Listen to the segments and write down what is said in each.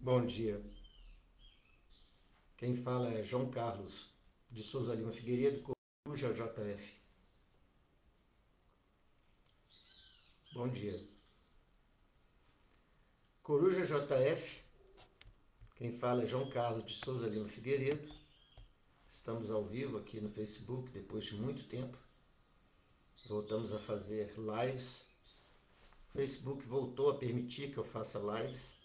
Bom dia. Quem fala é João Carlos de Souza Lima Figueiredo, Coruja JF. Bom dia. Coruja JF, quem fala é João Carlos de Souza Lima Figueiredo. Estamos ao vivo aqui no Facebook depois de muito tempo. Voltamos a fazer lives. O Facebook voltou a permitir que eu faça lives.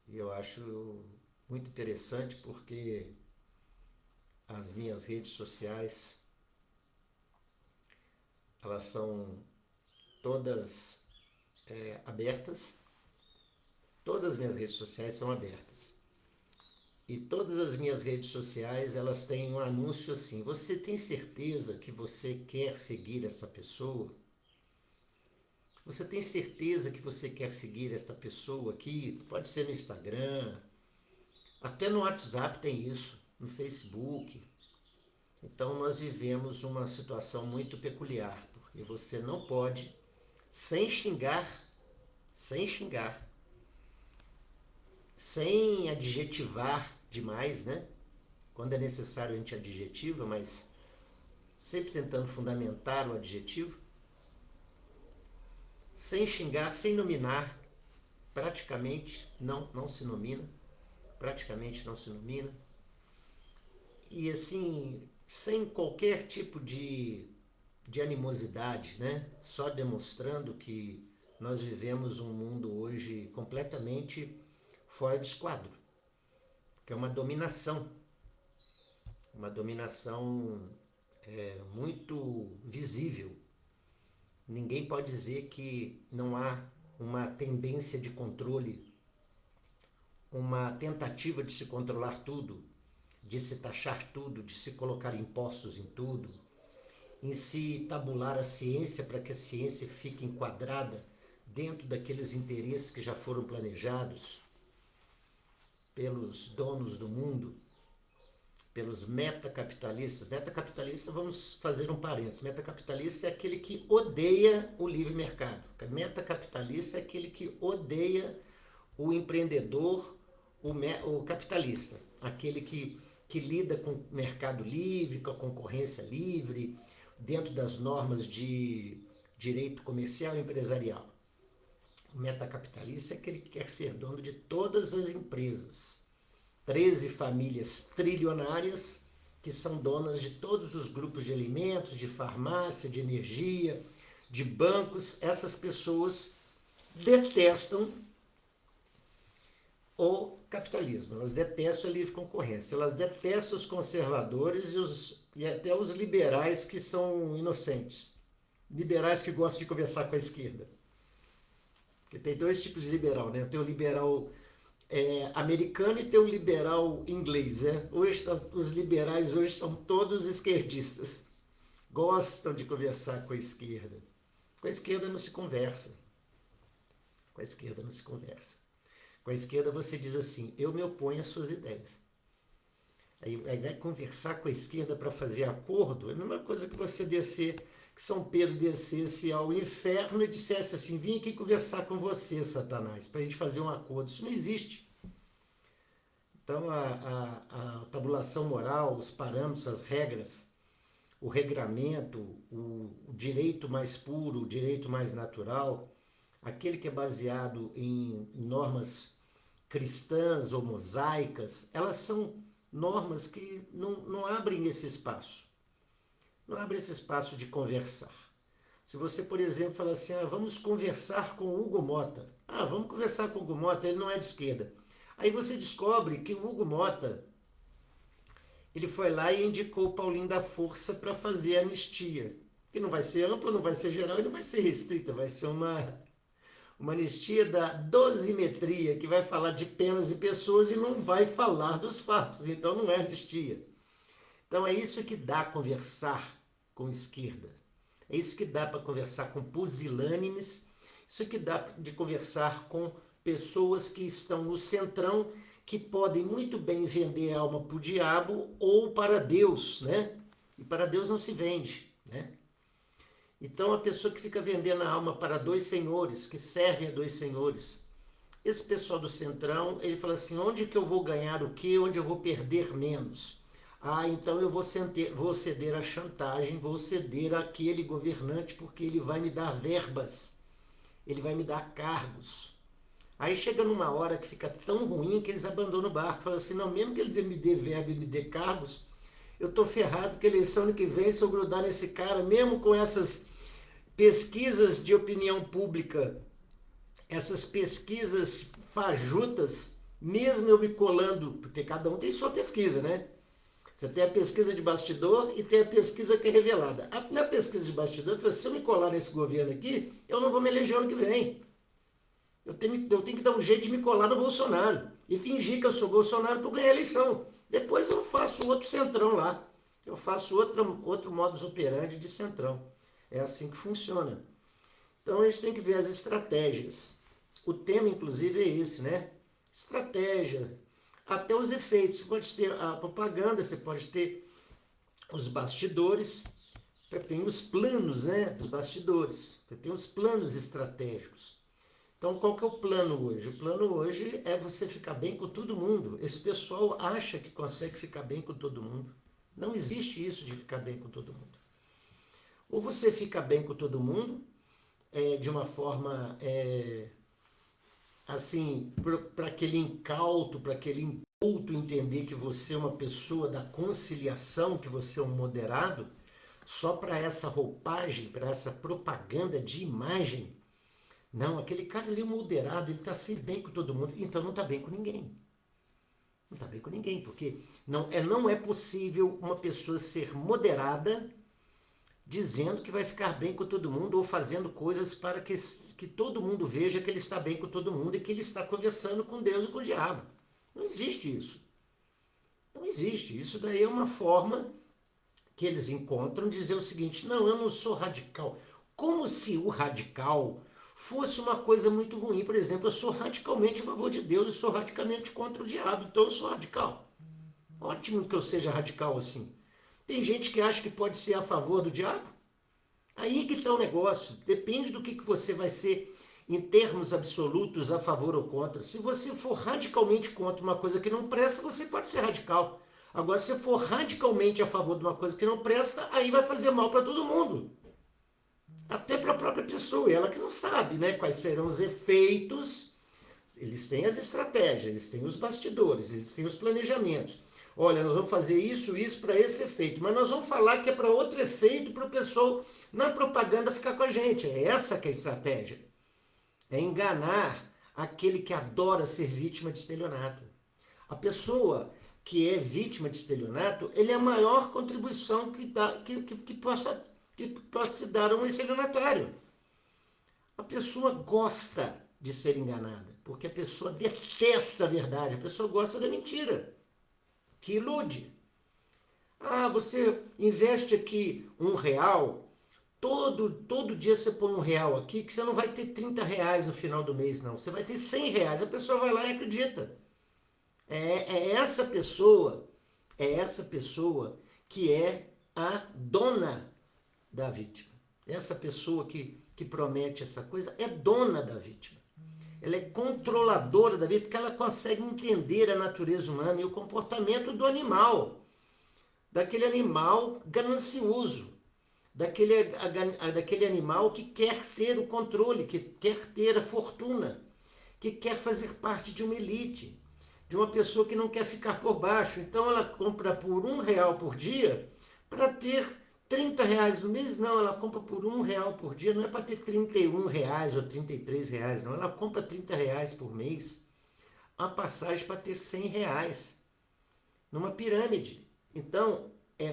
E eu acho muito interessante porque as minhas redes sociais, elas são todas abertas. Todas as minhas redes sociais são abertas. E todas as minhas redes sociais, elas têm um anúncio assim: você tem certeza que você quer seguir essa pessoa? Você tem certeza que você quer seguir esta pessoa aqui? Pode ser no Instagram, até no WhatsApp tem isso, no Facebook. Então nós vivemos uma situação muito peculiar, porque você não pode, sem xingar, sem xingar, sem adjetivar demais, né? Quando é necessário a gente adjetiva, mas sempre tentando fundamentar o adjetivo, sem xingar, sem nominar, praticamente não se nomina, praticamente não se nomina, e assim, sem qualquer tipo de animosidade, né? Só demonstrando que nós vivemos um mundo hoje completamente fora de esquadro, que é uma dominação muito visível. Ninguém pode dizer que não há uma tendência de controle, uma tentativa de se controlar tudo, de se taxar tudo, de se colocar impostos em tudo, em se tabular a ciência para que a ciência fique enquadrada dentro daqueles interesses que já foram planejados pelos donos do mundo, pelos metacapitalistas. Metacapitalista, vamos fazer um parênteses. Metacapitalista é aquele que odeia o livre mercado. Metacapitalista é aquele que odeia o empreendedor, o capitalista. Aquele que lida com o mercado livre, com a concorrência livre, dentro das normas de direito comercial e empresarial. O metacapitalista é aquele que quer ser dono de todas as empresas. 13 famílias trilionárias que são donas de todos os grupos de alimentos, de farmácia, de energia, de bancos. Essas pessoas detestam o capitalismo, elas detestam a livre concorrência, elas detestam os conservadores e até os liberais que são inocentes. Liberais que gostam de conversar com a esquerda. Porque tem dois tipos de liberal, né? Tem o liberal americano e tem o liberal inglês, né? Hoje, os liberais hoje são todos esquerdistas. Gostam de conversar com a esquerda. Com a esquerda não se conversa. Com a esquerda não se conversa. Com a esquerda você diz assim: eu me oponho às suas ideias. Aí vai conversar com a esquerda para fazer acordo. É a mesma coisa que você descer, que São Pedro descesse ao inferno e dissesse assim: vim aqui conversar com você, Satanás, para a gente fazer um acordo. Isso não existe. Então a tabulação moral, os parâmetros, as regras, o regramento, o direito mais puro, o direito mais natural, aquele que é baseado em normas cristãs ou mosaicas, elas são normas que não abrem esse espaço. Não abre esse espaço de conversar. Se você, por exemplo, fala assim: vamos conversar com o Hugo Mota. Vamos conversar com o Hugo Mota, ele não é de esquerda. Aí você descobre que o Hugo Mota, ele foi lá e indicou o Paulinho da Força para fazer a anistia. Que não vai ser ampla, não vai ser geral e não vai ser restrita. Vai ser uma anistia da dosimetria, que vai falar de penas e pessoas e não vai falar dos fatos. Então não é anistia. Então é isso que dá a conversar com esquerda. É isso que dá para conversar com pusilânimes. Isso que dá de conversar com pessoas que estão no centrão, que podem muito bem vender a alma para o diabo ou para Deus, né? E para Deus não se vende, né? Então a pessoa que fica vendendo a alma para dois senhores, que servem a dois senhores, esse pessoal do Centrão, ele fala assim, onde que eu vou ganhar o quê, onde eu vou perder menos? Ah, então eu vou ceder à chantagem, vou ceder àquele governante porque ele vai me dar verbas, ele vai me dar cargos. Aí chega numa hora que fica tão ruim que eles abandonam o barco, falam assim, não, mesmo que ele me dê verba e me dê cargos, eu tô ferrado porque a eleição ano que vem, se eu grudar nesse cara, mesmo com essas pesquisas de opinião pública, essas pesquisas fajutas, mesmo eu me colando, porque cada um tem sua pesquisa, né? Você tem a pesquisa de bastidor e tem a pesquisa que é revelada. Na pesquisa de bastidor, eu falei, se eu me colar nesse governo aqui, eu não vou me eleger ano que vem. Eu tenho que dar um jeito de me colar no Bolsonaro e fingir que eu sou Bolsonaro para ganhar a eleição. Depois eu faço outro centrão lá. Eu faço outro modus operandi de centrão. É assim que funciona. Então a gente tem que ver as estratégias. O tema, inclusive, é esse, né? Estratégia. Até os efeitos. Você pode ter a propaganda, você pode ter os bastidores, tem os planos, né, dos bastidores. Você tem os planos estratégicos. Então, qual que é o plano hoje? O plano hoje é você ficar bem com todo mundo. Esse pessoal acha que consegue ficar bem com todo mundo. Não existe isso de ficar bem com todo mundo. Ou você fica bem com todo mundo, de uma forma, assim, para aquele incauto, para aquele inculto entender que você é uma pessoa da conciliação, que você é um moderado, só para essa roupagem, para essa propaganda de imagem. Não, aquele cara ali é moderado, ele está sempre bem com todo mundo, então não está bem com ninguém. Não está bem com ninguém, porque não é possível uma pessoa ser moderada dizendo que vai ficar bem com todo mundo ou fazendo coisas para que todo mundo veja que ele está bem com todo mundo e que ele está conversando com Deus e com o diabo. Não existe isso. Não existe. Isso daí é uma forma que eles encontram de dizer o seguinte, não, eu não sou radical. Como se o radical fosse uma coisa muito ruim. Por exemplo, eu sou radicalmente a favor de Deus e sou radicalmente contra o diabo, então eu sou radical. Ótimo que eu seja radical assim. Tem gente que acha que pode ser a favor do diabo. Aí que está o negócio. Depende do que você vai ser em termos absolutos a favor ou contra. Se você for radicalmente contra uma coisa que não presta, você pode ser radical. Agora, se for radicalmente a favor de uma coisa que não presta, aí vai fazer mal para todo mundo. Até para a própria pessoa, ela que não sabe, né, quais serão os efeitos. Eles têm as estratégias, eles têm os bastidores, eles têm os planejamentos. Olha, nós vamos fazer isso para esse efeito, mas nós vamos falar que é para outro efeito, para o pessoal na propaganda ficar com a gente. É essa que é a estratégia. É enganar aquele que adora ser vítima de estelionato. A pessoa que é vítima de estelionato, ele é a maior contribuição que possa se dar a um estelionatário. A pessoa gosta de ser enganada, porque a pessoa detesta a verdade, a pessoa gosta da mentira, que ilude. Ah, você investe aqui R$ 1, todo dia você põe R$ 1 aqui, que você não vai ter R$ 30 no final do mês, não. Você vai ter R$ 100. A pessoa vai lá e acredita. É essa pessoa que é a dona da vítima. Essa pessoa que promete essa coisa é dona da vítima. Ela é controladora da vítima porque ela consegue entender a natureza humana e o comportamento do animal. Daquele animal ganancioso. Daquele animal que quer ter o controle, que quer ter a fortuna, que quer fazer parte de uma elite, de uma pessoa que não quer ficar por baixo. Então ela compra por R$ 1 por dia para ter R$ 30 no mês. Não, ela compra por R$ 1 por dia, não é para ter R$ 31 ou R$ 33, não. Ela compra R$ 30 por mês, uma passagem para ter R$ 100 numa pirâmide. Então,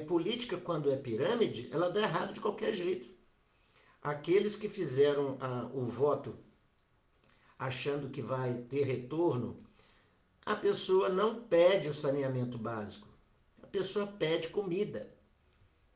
política, quando é pirâmide, ela dá errado de qualquer jeito. Aqueles que fizeram o voto achando que vai ter retorno, a pessoa não pede o saneamento básico, a pessoa pede comida,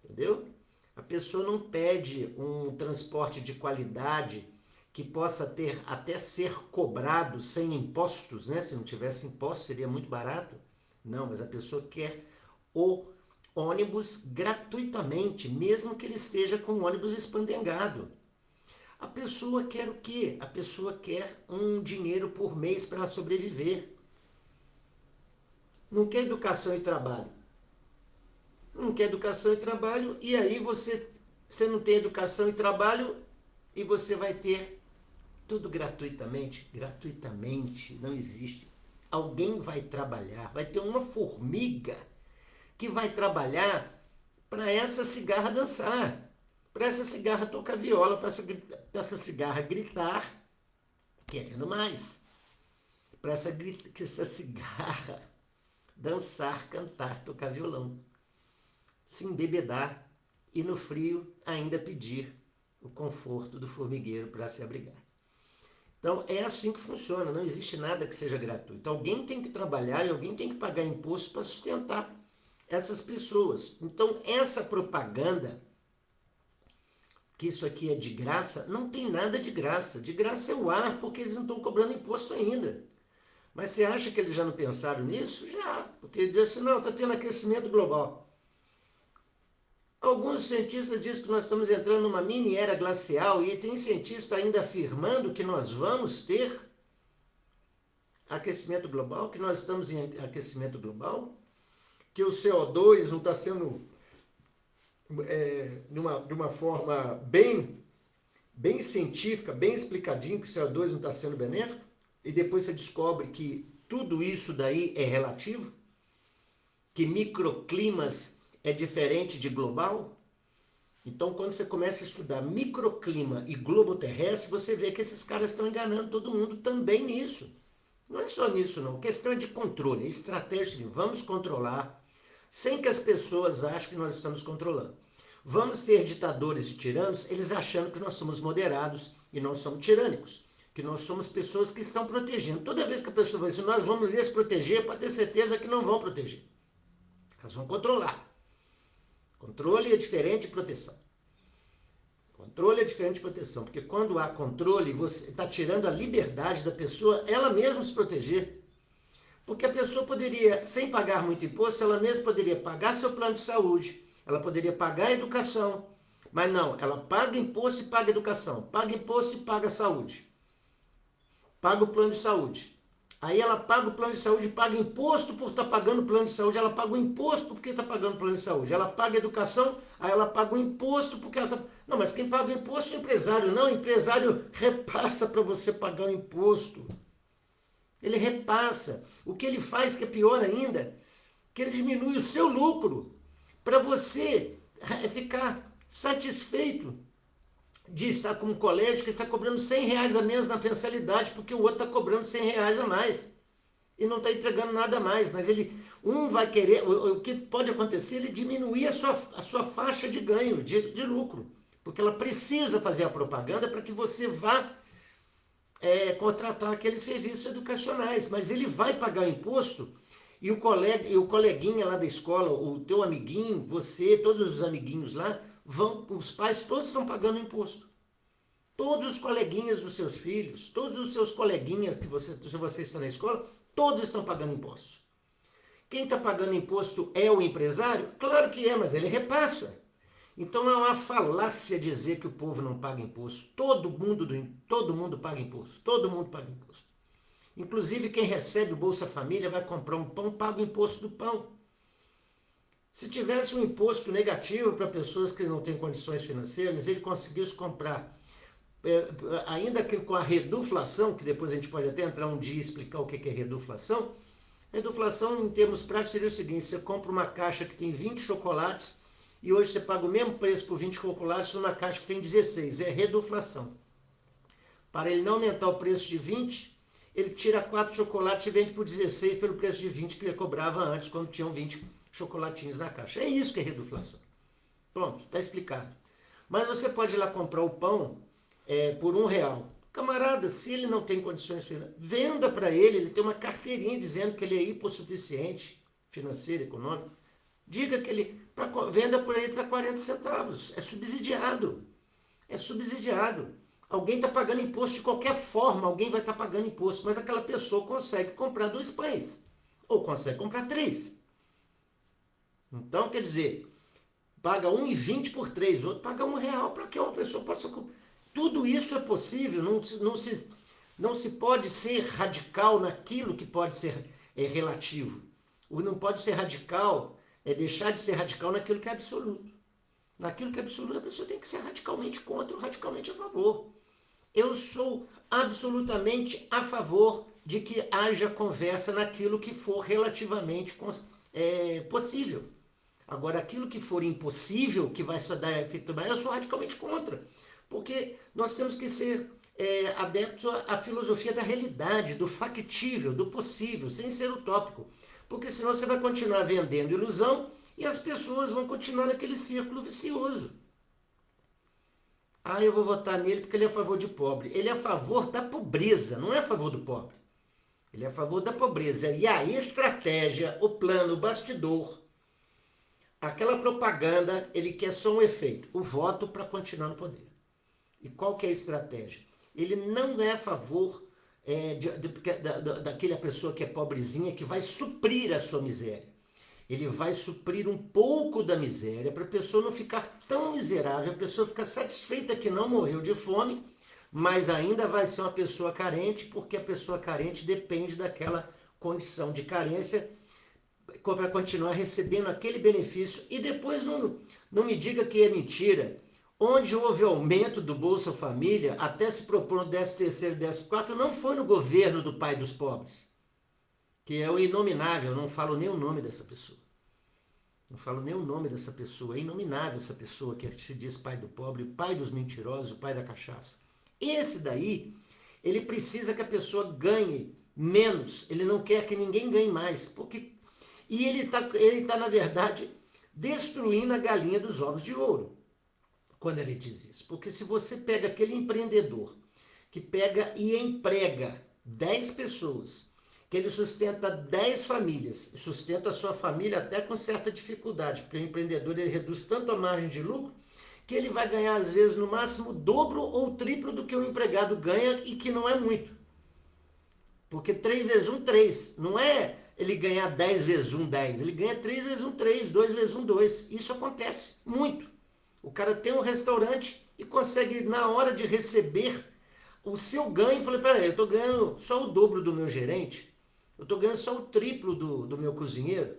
entendeu? A pessoa não pede um transporte de qualidade que possa até ser cobrado sem impostos, né? Se não tivesse impostos seria muito barato. Não, mas a pessoa quer o ônibus gratuitamente, mesmo que ele esteja com o ônibus espandengado. A pessoa quer o quê? A pessoa quer um dinheiro por mês para sobreviver. Não quer educação e trabalho. Não quer educação e trabalho, e aí você não tem educação e trabalho e você vai ter tudo gratuitamente. Gratuitamente não existe. Alguém vai trabalhar, vai ter uma formiga que vai trabalhar para essa cigarra dançar, para essa cigarra tocar viola, para essa cigarra gritar, querendo mais, para essa cigarra dançar, cantar, tocar violão, se embebedar e no frio ainda pedir o conforto do formigueiro para se abrigar. Então é assim que funciona, não existe nada que seja gratuito. Alguém tem que trabalhar e alguém tem que pagar imposto para sustentar essas pessoas. Então essa propaganda, que isso aqui é de graça, não tem nada de graça. De graça é o ar, porque eles não estão cobrando imposto ainda. Mas você acha que eles já não pensaram nisso? Já, porque eles dizem assim, não, está tendo aquecimento global. Alguns cientistas dizem que nós estamos entrando numa mini era glacial e tem cientista ainda afirmando que nós vamos ter aquecimento global, que nós estamos em aquecimento global, que o CO2 não está sendo de uma forma bem científica, bem explicadinho, que o CO2 não está sendo benéfico, e depois você descobre que tudo isso daí é relativo, que microclimas é diferente de global. Então, quando você começa a estudar microclima e globo terrestre, você vê que esses caras estão enganando todo mundo também nisso. Não é só nisso, não. A questão é de controle, é estratégia de vamos controlar, sem que as pessoas achem que nós estamos controlando. Vamos ser ditadores e tiranos, eles achando que nós somos moderados e não somos tirânicos, que nós somos pessoas que estão protegendo. Toda vez que a pessoa vai dizer, nós vamos lhes proteger, pode ter certeza que não vão proteger. Elas vão controlar. Controle é diferente de proteção. Controle é diferente de proteção, porque quando há controle, você está tirando a liberdade da pessoa, ela mesma se proteger. Porque a pessoa poderia, sem pagar muito imposto, ela mesma poderia pagar seu plano de saúde, ela poderia pagar a educação, mas não, ela paga imposto e paga educação, paga imposto e paga saúde, paga o plano de saúde. Aí ela paga o plano de saúde, paga imposto por estar pagando o plano de saúde, ela paga o imposto porque está pagando o plano de saúde, ela paga a educação, aí ela paga o imposto porque ela está... Não, mas quem paga o imposto é o empresário, não, o empresário repassa para você pagar o imposto. Ele repassa. O que ele faz, que é pior ainda, que ele diminui o seu lucro para você ficar satisfeito de estar com um colégio que está cobrando R$100 a menos na mensalidade, porque o outro está cobrando R$100 a mais e não está entregando nada a mais. Mas um vai querer, o que pode acontecer, ele diminuir a sua faixa de ganho, de lucro, porque ela precisa fazer a propaganda para que você vá contratar aqueles serviços educacionais, mas ele vai pagar o imposto e o coleguinha lá da escola, o teu amiguinho, você, todos os amiguinhos lá, os pais todos estão pagando imposto. Todos os coleguinhas dos seus filhos, todos os seus coleguinhas que você está na escola, todos estão pagando imposto. Quem está pagando imposto é o empresário? Claro que é, mas ele repassa. Então não há falácia dizer que o povo não paga imposto. Todo mundo paga imposto. Todo mundo paga imposto. Inclusive quem recebe o Bolsa Família vai comprar um pão, paga o imposto do pão. Se tivesse um imposto negativo para pessoas que não têm condições financeiras, ele conseguisse comprar, ainda que com a reduflação, que depois a gente pode até entrar um dia e explicar o que é reduflação. Reduflação, em termos práticos, seria o seguinte: você compra uma caixa que tem 20 chocolates e hoje você paga o mesmo preço por 20 chocolates numa caixa que tem 16. É reduflação. Para ele não aumentar o preço de 20, ele tira 4 chocolates e vende por 16 pelo preço de 20 que ele cobrava antes, quando tinham 20 chocolatinhos na caixa. É isso que é reduflação. Pronto, está explicado. Mas você pode ir lá comprar o pão por R$1. Camarada, se ele não tem condições financeiras, venda para ele tem uma carteirinha dizendo que ele é hipossuficiente financeiro, econômico. Diga que ele venda por aí para 40 centavos. É subsidiado. É subsidiado. Alguém está pagando imposto de qualquer forma, alguém vai estar pagando imposto, mas aquela pessoa consegue comprar 2 pães. Ou consegue comprar 3. Então, quer dizer, paga R$1,20 por 3, o outro paga R$1 para que uma pessoa possa Tudo isso é possível, não se pode ser radical naquilo que pode ser relativo. O não pode ser radical é deixar de ser radical naquilo que é absoluto. Naquilo que é absoluto, a pessoa tem que ser radicalmente contra ou radicalmente a favor. Eu sou absolutamente a favor de que haja conversa naquilo que for relativamente possível. Agora, aquilo que for impossível, que vai só dar efeito, eu sou radicalmente contra. Porque nós temos que ser adeptos à filosofia da realidade, do factível, do possível, sem ser utópico. Porque senão você vai continuar vendendo ilusão e as pessoas vão continuar naquele círculo vicioso. Ah, eu vou votar nele porque ele é a favor de pobre. Ele é a favor da pobreza, não é a favor do pobre. Ele é a favor da pobreza. E a estratégia, o plano, o bastidor, aquela propaganda, ele quer só um efeito, o voto para continuar no poder. E qual que é a estratégia? Ele não é a favor daquela pessoa que é pobrezinha, que vai suprir a sua miséria. Ele vai suprir um pouco da miséria para a pessoa não ficar tão miserável, a pessoa ficar satisfeita que não morreu de fome, mas ainda vai ser uma pessoa carente, porque a pessoa carente depende daquela condição de carência para continuar recebendo aquele benefício. E depois não me diga que é mentira. Onde houve aumento do Bolsa Família, até se propor no 13º e 14º, não foi no governo do pai dos pobres, que é o inominável, não falo nem o nome dessa pessoa. Não falo nem o nome dessa pessoa, é inominável essa pessoa que se diz pai do pobre, o pai dos mentirosos, o pai da cachaça. Esse daí, ele precisa que a pessoa ganhe menos, ele não quer que ninguém ganhe mais, e ele tá, na verdade, destruindo a galinha dos ovos de ouro, quando ele diz isso. Porque se você pega aquele empreendedor que pega e emprega 10 pessoas, que ele sustenta 10 famílias, sustenta a sua família até com certa dificuldade, porque o empreendedor ele reduz tanto a margem de lucro que ele vai ganhar, às vezes, no máximo, o dobro ou triplo do que o empregado ganha, e que não é muito. Porque 3 vezes 1, 3. Não é ele ganhar 10 vezes 1, 10. Ele ganha 3 vezes 1, 3. 2 vezes 1, 2. Isso acontece muito. O cara tem um restaurante e consegue, na hora de receber o seu ganho, falei, peraí, eu estou ganhando só o dobro do meu gerente, eu estou ganhando só o triplo do meu cozinheiro.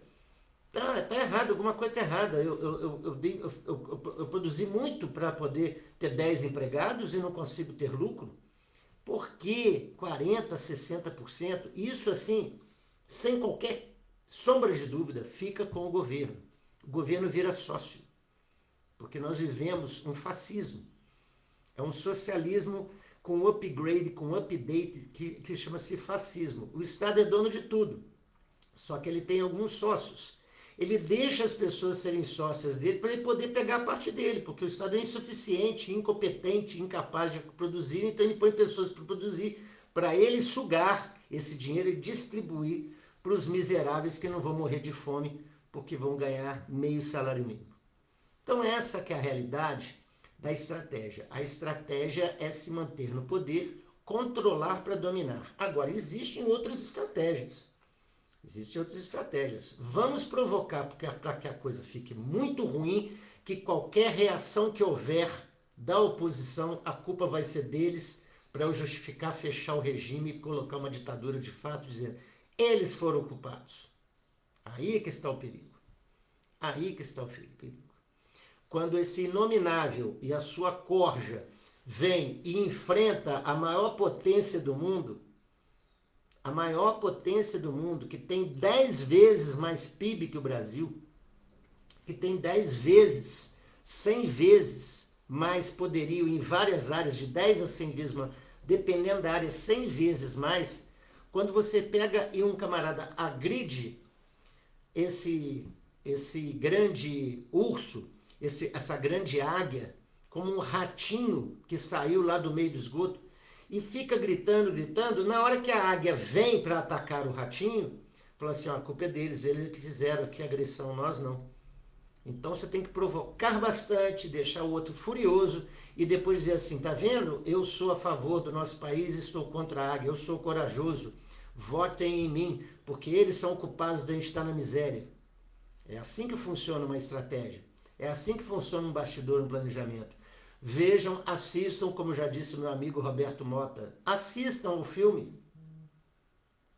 Tá errado, alguma coisa está errada. Eu produzi muito para poder ter 10 empregados e não consigo ter lucro. Por que 40%, 60%? Isso, assim, sem qualquer sombra de dúvida, fica com o governo. O governo vira sócio. Porque nós vivemos um fascismo. É um socialismo com upgrade, com update, que chama-se fascismo. O Estado é dono de tudo. Só que ele tem alguns sócios. Ele deixa as pessoas serem sócias dele para ele poder pegar a parte dele, porque o Estado é insuficiente, incompetente, incapaz de produzir, então ele põe pessoas para produzir, para ele sugar esse dinheiro e distribuir para os miseráveis que não vão morrer de fome, porque vão ganhar meio salário mínimo. Então essa que é a realidade da estratégia. A estratégia é se manter no poder, controlar para dominar. Agora, existem outras estratégias. Vamos provocar para que a coisa fique muito ruim, que qualquer reação que houver da oposição, a culpa vai ser deles, para eu justificar, fechar o regime e colocar uma ditadura de fato, dizendo, eles foram culpados. Aí que está o perigo. Aí que está o perigo. Quando esse inominável e a sua corja vem e enfrenta a maior potência do mundo, que tem 10 vezes mais PIB que o Brasil, que tem 10 vezes, 100 vezes mais poderio em várias áreas, de 10 a 100 vezes mais, dependendo da área, 100 vezes mais, quando você pega e um camarada agride esse grande urso, essa grande águia, como um ratinho que saiu lá do meio do esgoto, e fica gritando, na hora que a águia vem para atacar o ratinho, fala assim, a culpa é deles, eles que fizeram aqui a agressão, nós não. Então você tem que provocar bastante, deixar o outro furioso, e depois dizer assim, tá vendo? Eu sou a favor do nosso país, estou contra a águia, eu sou corajoso, votem em mim, porque eles são culpados de a gente estar na miséria. É assim que funciona uma estratégia. É assim que funciona um bastidor, um planejamento. Vejam, assistam, como já disse o meu amigo Roberto Mota, assistam o filme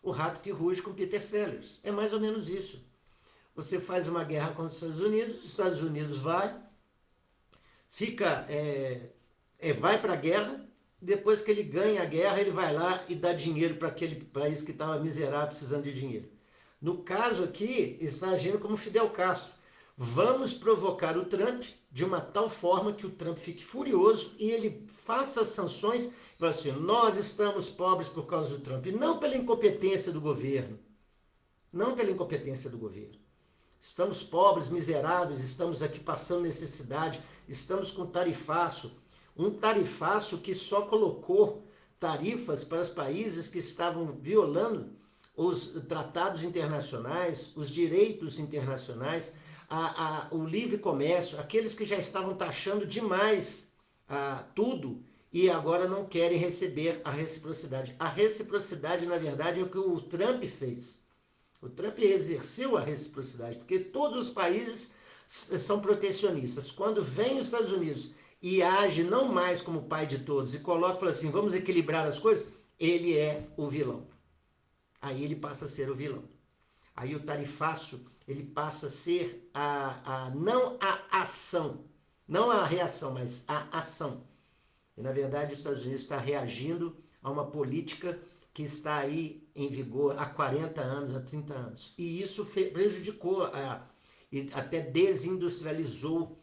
O Rato que Ruge com Peter Sellers. É mais ou menos isso. Você faz uma guerra contra os Estados Unidos vai para a guerra, depois que ele ganha a guerra, ele vai lá e dá dinheiro para aquele país que estava miserável, precisando de dinheiro. No caso aqui, está agindo como Fidel Castro. Vamos provocar o Trump de uma tal forma que o Trump fique furioso e ele faça sanções e fala assim, nós estamos pobres por causa do Trump. E não pela incompetência do governo. Não pela incompetência do governo. Estamos pobres, miseráveis, estamos aqui passando necessidade, estamos com tarifaço. Um tarifaço que só colocou tarifas para os países que estavam violando os tratados internacionais, os direitos internacionais, o livre comércio, aqueles que já estavam taxando demais tudo e agora não querem receber a reciprocidade. A reciprocidade, na verdade, é o que o Trump fez. O Trump exerceu a reciprocidade, porque todos os países são protecionistas. Quando vem os Estados Unidos e age não mais como pai de todos e fala assim, vamos equilibrar as coisas, ele é o vilão. Aí ele passa a ser o vilão. Aí o tarifaço, ele passa a ser não a ação, não a reação, mas a ação. E na verdade os Estados Unidos está reagindo a uma política que está aí em vigor há 40 anos, há 30 anos. E isso prejudicou e até desindustrializou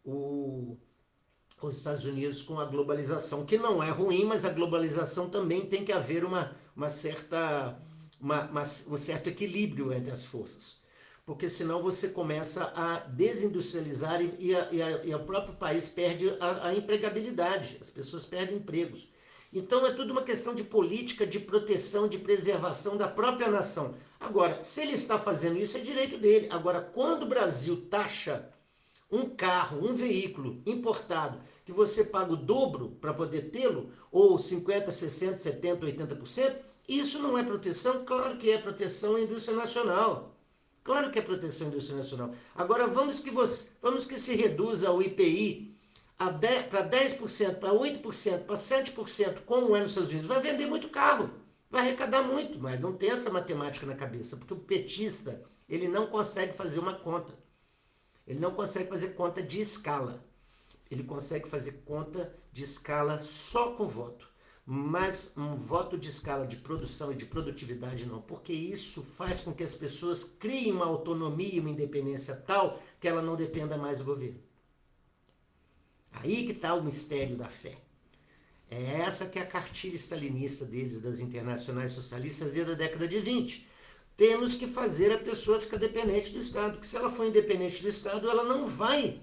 os Estados Unidos com a globalização, que não é ruim, mas a globalização também tem que haver um certo equilíbrio entre as forças. Porque senão você começa a desindustrializar e o próprio país perde a empregabilidade, as pessoas perdem empregos. Então é tudo uma questão de política, de proteção, de preservação da própria nação. Agora, se ele está fazendo isso, é direito dele. Agora, quando o Brasil taxa um carro, um veículo importado, que você paga o dobro para poder tê-lo, ou 50%, 60%, 70%, 80%, isso não é proteção? Claro que é proteção à indústria nacional. Claro que é proteção à indústria nacional. Agora, vamos que se reduza o IPI para 10%, para 8%, para 7%, como é nos Estados Unidos, vai vender muito carro, vai arrecadar muito, mas não tem essa matemática na cabeça, porque o petista, ele não consegue fazer uma conta. Ele não consegue fazer conta de escala. Ele consegue fazer conta de escala só com voto. Mas um voto de escala de produção e de produtividade não, porque isso faz com que as pessoas criem uma autonomia e uma independência tal que ela não dependa mais do governo. Aí que está o mistério da fé. É essa que é a cartilha stalinista deles, das internacionais socialistas, desde a década de 20. Temos que fazer a pessoa ficar dependente do Estado, porque se ela for independente do Estado, ela não vai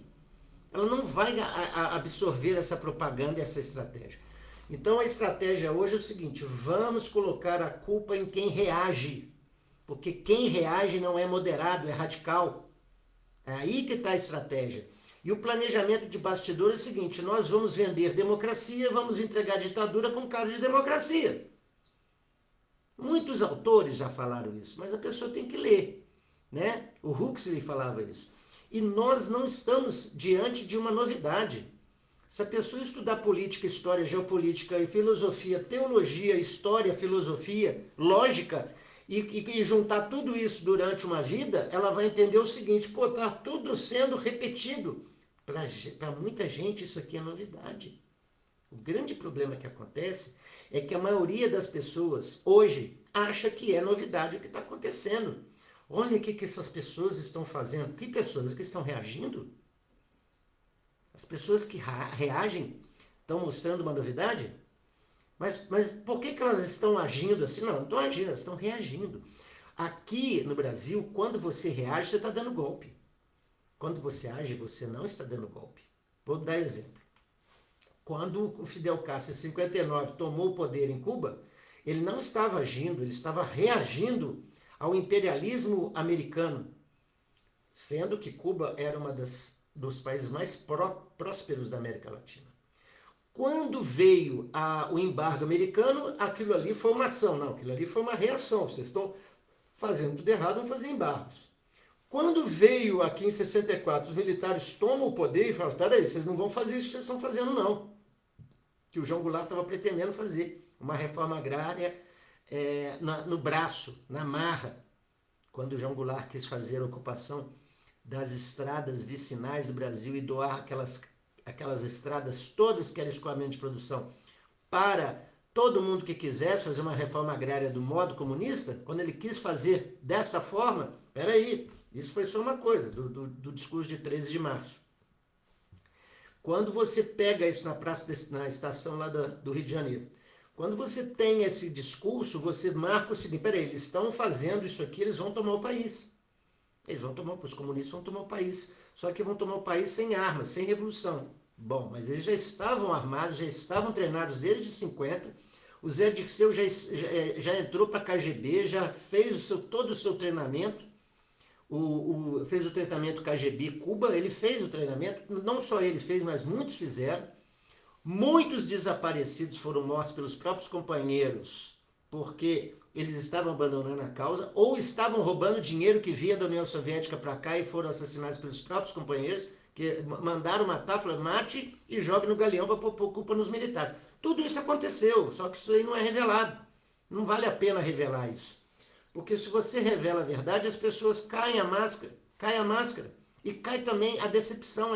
absorver essa propaganda e essa estratégia. Então a estratégia hoje é o seguinte, vamos colocar a culpa em quem reage, porque quem reage não é moderado, é radical. É aí que está a estratégia. E o planejamento de bastidor é o seguinte, nós vamos vender democracia, vamos entregar ditadura com cara de democracia. Muitos autores já falaram isso, mas a pessoa tem que ler, né? O Huxley falava isso. E nós não estamos diante de uma novidade. Se a pessoa estudar política, história, geopolítica e filosofia, teologia, história, filosofia, lógica, e juntar tudo isso durante uma vida, ela vai entender o seguinte, pô, está tudo sendo repetido. Para muita gente isso aqui é novidade. O grande problema que acontece é que a maioria das pessoas hoje acha que é novidade o que está acontecendo. Olha o que essas pessoas estão fazendo. Que pessoas que estão reagindo? As pessoas que reagem estão mostrando uma novidade? Mas por que elas estão agindo assim? Não estão agindo, elas estão reagindo. Aqui no Brasil, quando você reage, você está dando golpe. Quando você age, você não está dando golpe. Vou dar exemplo. Quando o Fidel Castro, em 59, tomou o poder em Cuba, ele não estava agindo, ele estava reagindo ao imperialismo americano, sendo que Cuba era uma dos países mais prósperos da América Latina. Quando veio o embargo americano, aquilo ali foi uma ação, não, aquilo ali foi uma reação, vocês estão fazendo tudo errado, vão fazer embargos. Quando veio aqui em 64, os militares tomam o poder e falam, peraí, vocês não vão fazer isso que vocês estão fazendo não. Que o João Goulart estava pretendendo fazer. Uma reforma agrária no braço, na marra. Quando o João Goulart quis fazer a ocupação das estradas vicinais do Brasil e doar aquelas estradas todas que eram escoamento de produção para todo mundo que quisesse fazer uma reforma agrária do modo comunista, quando ele quis fazer dessa forma, peraí, isso foi só uma coisa do discurso de 13 de março. Quando você pega isso na estação lá do Rio de Janeiro, quando você tem esse discurso, você marca o seguinte, peraí, eles estão fazendo isso aqui, eles vão tomar o país. Os comunistas vão tomar o país, só que vão tomar o país sem armas, sem revolução. Bom, mas eles já estavam armados, já estavam treinados desde 50, o Zé Dirceu já entrou para a KGB, já fez todo o seu treinamento, fez o treinamento KGB Cuba, ele fez o treinamento, não só ele fez, mas muitos fizeram. Muitos desaparecidos foram mortos pelos próprios companheiros, porque eles estavam abandonando a causa, ou estavam roubando dinheiro que vinha da União Soviética para cá e foram assassinados pelos próprios companheiros, que mandaram matar, falaram, mate e jogue no galeão para pôr culpa nos militares. Tudo isso aconteceu, só que isso aí não é revelado. Não vale a pena revelar isso. Porque se você revela a verdade, as pessoas caem a máscara. E cai também a decepção.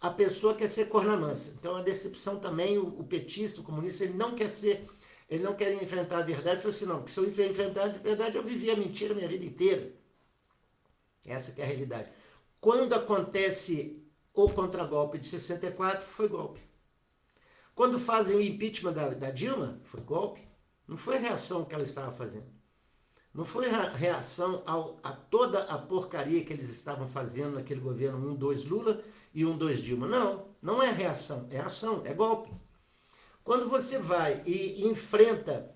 A pessoa quer ser corna-mansa. Então a decepção também, o petista, o comunista, ele não quer enfrentar a verdade. Ele falou assim, não, porque se eu enfrentar a verdade, eu vivi a mentira a minha vida inteira. Essa que é a realidade. Quando acontece o contragolpe de 64, foi golpe. Quando fazem o impeachment da Dilma, foi golpe. Não foi reação que ela estava fazendo. Não foi reação a toda a porcaria que eles estavam fazendo naquele governo 1-2 Lula e 1-2 Dilma. Não, não é reação, é ação, é golpe. Quando você vai e enfrenta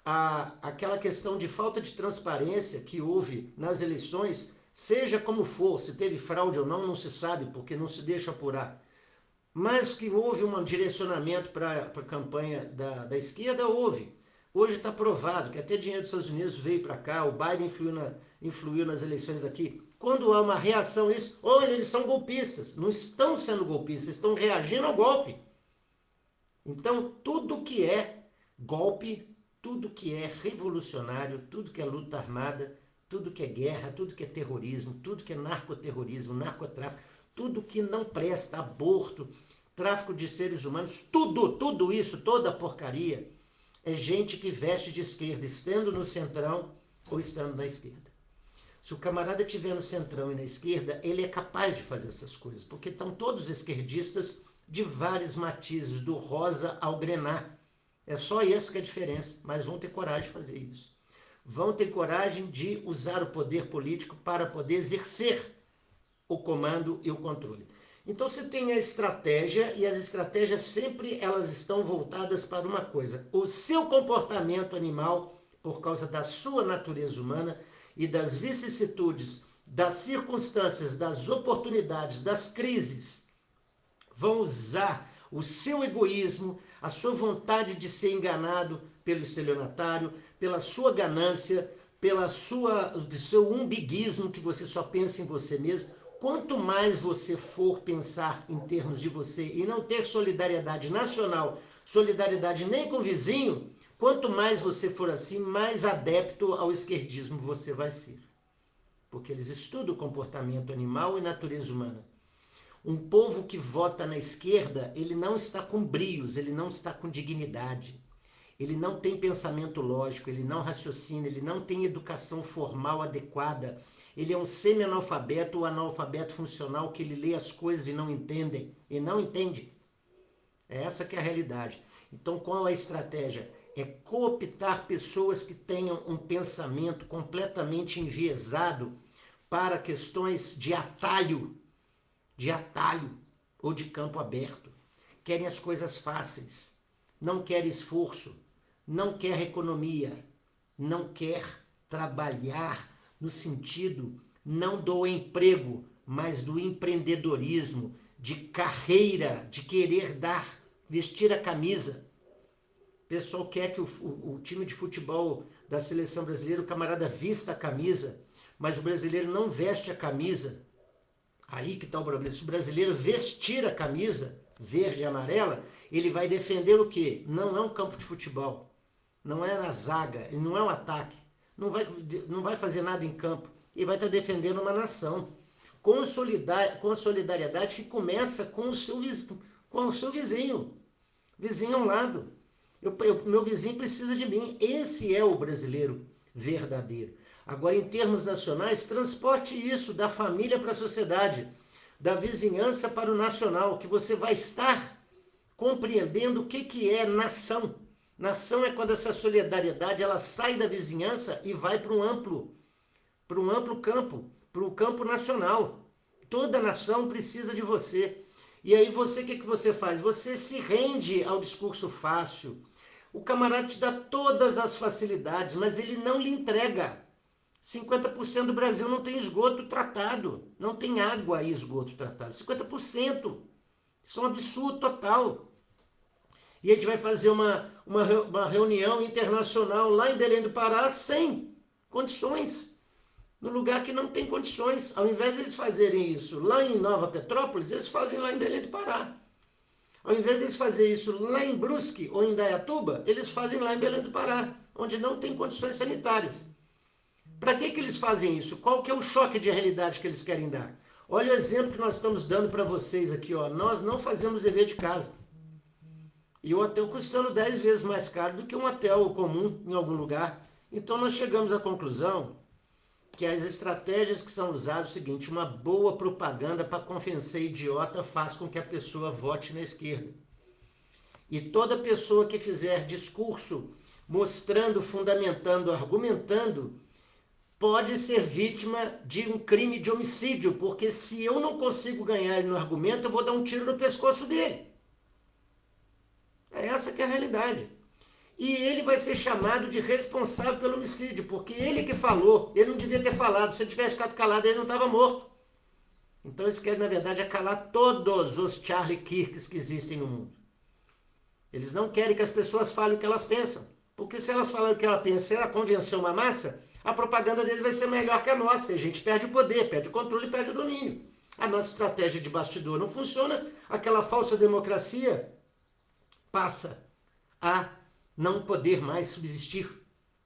aquela questão de falta de transparência que houve nas eleições, seja como for, se teve fraude ou não, não se sabe, porque não se deixa apurar. Mas que houve um direcionamento para a campanha da esquerda, houve. Hoje está provado que até dinheiro dos Estados Unidos veio para cá, o Biden influiu nas eleições aqui. Quando há uma reação a isso, ou eles são golpistas, não estão sendo golpistas, estão reagindo ao golpe. Então, tudo que é golpe, tudo que é revolucionário, tudo que é luta armada, tudo que é guerra, tudo que é terrorismo, tudo que é narcoterrorismo, narcotráfico, tudo que não presta, aborto, tráfico de seres humanos, tudo isso, toda a porcaria, é gente que veste de esquerda, estando no centrão ou estando na esquerda. Se o camarada estiver no centrão e na esquerda, ele é capaz de fazer essas coisas, porque estão todos esquerdistas de vários matizes, do rosa ao grená. É só essa que é a diferença, mas vão ter coragem de fazer isso. Vão ter coragem de usar o poder político para poder exercer o comando e o controle. Então você tem a estratégia, e as estratégias sempre elas estão voltadas para uma coisa. O seu comportamento animal, por causa da sua natureza humana e das vicissitudes, das circunstâncias, das oportunidades, das crises, vão usar o seu egoísmo, a sua vontade de ser enganado pelo estelionatário, pela sua ganância, pelo seu umbiguismo, que você só pensa em você mesmo. Quanto mais você for pensar em termos de você e não ter solidariedade nacional, solidariedade nem com o vizinho, quanto mais você for assim, mais adepto ao esquerdismo você vai ser. Porque eles estudam o comportamento animal e natureza humana. Um povo que vota na esquerda, ele não está com brios, ele não está com dignidade. Ele não tem pensamento lógico, ele não raciocina, ele não tem educação formal adequada. Ele é um semi-analfabeto ou analfabeto funcional que ele lê as coisas e não entende. É essa que é a realidade. Então, qual é a estratégia? É cooptar pessoas que tenham um pensamento completamente enviesado para questões de atalho ou de campo aberto. Querem as coisas fáceis, não quer esforço, não quer economia, não quer trabalhar no sentido não do emprego, mas do empreendedorismo, de carreira, de querer vestir a camisa. O pessoal quer que o time de futebol da seleção brasileira, o camarada vista a camisa, mas o brasileiro não veste a camisa. Aí que está o problema. Se o brasileiro vestir a camisa verde e amarela, ele vai defender o quê? Não é um campo de futebol, não é na zaga, não é um ataque, não vai fazer nada em campo, e vai estar defendendo uma nação. Com a solidariedade que começa com o seu vizinho ao lado. Meu vizinho precisa de mim. Esse é o brasileiro verdadeiro. Agora, em termos nacionais, transporte isso da família para a sociedade, da vizinhança para o nacional, que você vai estar compreendendo o que é nação. Nação é quando essa solidariedade ela sai da vizinhança e vai para um amplo campo, para o campo nacional. Toda nação precisa de você. E aí você, o que você faz? Você se rende ao discurso fácil. O camarada te dá todas as facilidades, mas ele não lhe entrega. 50% do Brasil não tem esgoto tratado, não tem água e esgoto tratado. 50%. Isso é um absurdo total. E a gente vai fazer uma reunião internacional lá em Belém do Pará sem condições, no lugar que não tem condições. Ao invés de eles fazerem isso lá em Nova Petrópolis, eles fazem lá em Belém do Pará. Ao invés de eles fazerem isso lá em Brusque ou em Indaiatuba, eles fazem lá em Belém do Pará, onde não tem condições sanitárias. Para que eles fazem isso? Qual que é o choque de realidade que eles querem dar? Olha o exemplo que nós estamos dando para vocês aqui. Ó. Nós não fazemos dever de casa. E o hotel custando 10 vezes mais caro do que um hotel comum em algum lugar. Então nós chegamos à conclusão que as estratégias que são usadas é o seguinte: uma boa propaganda para convencer idiota faz com que a pessoa vote na esquerda. E toda pessoa que fizer discurso mostrando, fundamentando, argumentando, pode ser vítima de um crime de homicídio, porque se eu não consigo ganhar ele no argumento, eu vou dar um tiro no pescoço dele. É essa que é a realidade. E ele vai ser chamado de responsável pelo homicídio, porque ele que falou, ele não devia ter falado. Se ele tivesse ficado calado, ele não estava morto. Então eles querem, na verdade, calar todos os Charlie Kirks que existem no mundo. Eles não querem que as pessoas falem o que elas pensam, porque se elas falarem o que elas pensam e ela convencer uma massa, a propaganda deles vai ser melhor que a nossa. E a gente perde o poder, perde o controle, perde o domínio. A nossa estratégia de bastidor não funciona, aquela falsa democracia passa a não poder mais subsistir.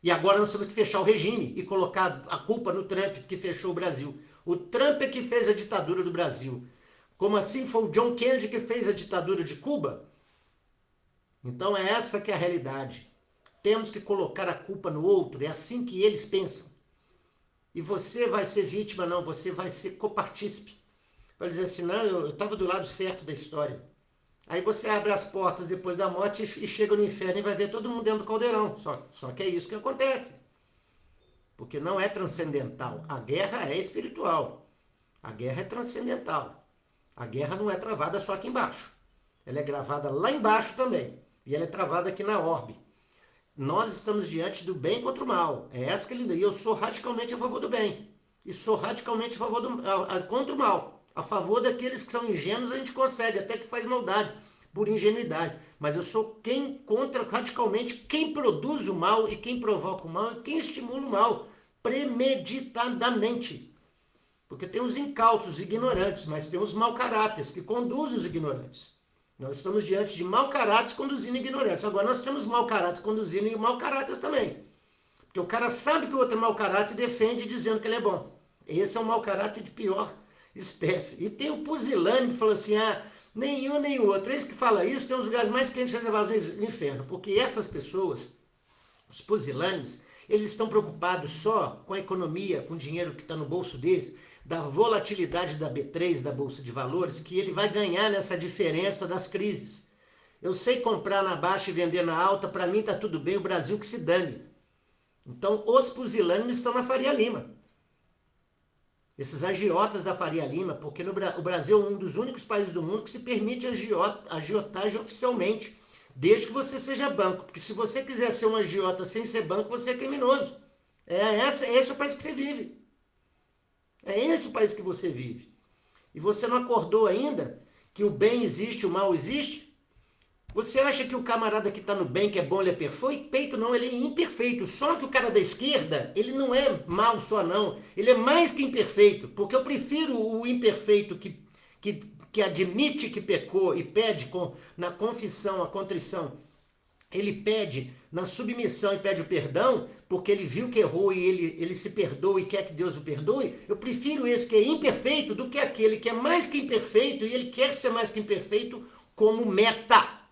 E agora nós temos que fechar o regime e colocar a culpa no Trump que fechou o Brasil. O Trump é que fez a ditadura do Brasil. Como assim foi o John Kennedy que fez a ditadura de Cuba? Então é essa que é a realidade. Temos que colocar a culpa no outro, é assim que eles pensam. E você vai ser vítima, não, você vai ser copartícipe. Vai dizer assim, não, eu estava do lado certo da história. Aí você abre as portas depois da morte e chega no inferno e vai ver todo mundo dentro do caldeirão. Só que é isso que acontece. Porque não é transcendental. A guerra é espiritual. A guerra é transcendental. A guerra não é travada só aqui embaixo. Ela é gravada lá embaixo também. E ela é travada aqui na orbe. Nós estamos diante do bem contra o mal. É essa que ele diz. E eu sou radicalmente a favor do bem. E sou radicalmente a favor contra o mal. A favor daqueles que são ingênuos, a gente consegue, até que faz maldade, por ingenuidade. Mas eu sou quem contra radicalmente quem produz o mal e quem provoca o mal e quem estimula o mal, premeditadamente. Porque tem os incautos, ignorantes, mas tem os mau caráteres que conduzem os ignorantes. Nós estamos diante de mau caráteres conduzindo ignorantes. Agora nós temos mau caráter conduzindo mau caráteres também. Porque o cara sabe que o outro é mau caráter e defende dizendo que ele é bom. Esse é um mau caráter de pior espécie. E tem o pusilânime que fala assim, nenhum nem o outro. Esse que fala isso tem os lugares mais quentes reservados no inferno. Porque essas pessoas, os pusilânimes, eles estão preocupados só com a economia, com o dinheiro que está no bolso deles, da volatilidade da B3, da Bolsa de Valores, que ele vai ganhar nessa diferença das crises. Eu sei comprar na baixa e vender na alta, para mim está tudo bem, o Brasil que se dane. Então, os pusilânimes estão na Faria Lima. Esses agiotas da Faria Lima, porque o Brasil é um dos únicos países do mundo que se permite agiotagem oficialmente, desde que você seja banco. Porque se você quiser ser um agiota sem ser banco, você é criminoso. Esse é o país que você vive. É esse o país que você vive. E você não acordou ainda que o bem existe, o mal existe? Você acha que o camarada que está no bem, que é bom, ele é perfeito? Não, ele é imperfeito. Só que o cara da esquerda, ele não é mal só não. Ele é mais que imperfeito. Porque eu prefiro o imperfeito que admite que pecou e pede na confissão, a contrição. Ele pede na submissão e pede o perdão, porque ele viu que errou e ele se perdoa e quer que Deus o perdoe. Eu prefiro esse que é imperfeito do que aquele que é mais que imperfeito e ele quer ser mais que imperfeito como meta.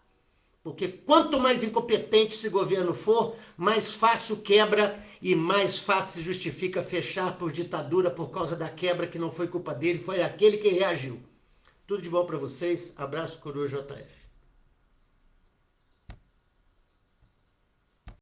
Porque quanto mais incompetente esse governo for, mais fácil quebra e mais fácil se justifica fechar por ditadura por causa da quebra que não foi culpa dele, foi aquele que reagiu. Tudo de bom para vocês. Abraço, Coruja JF.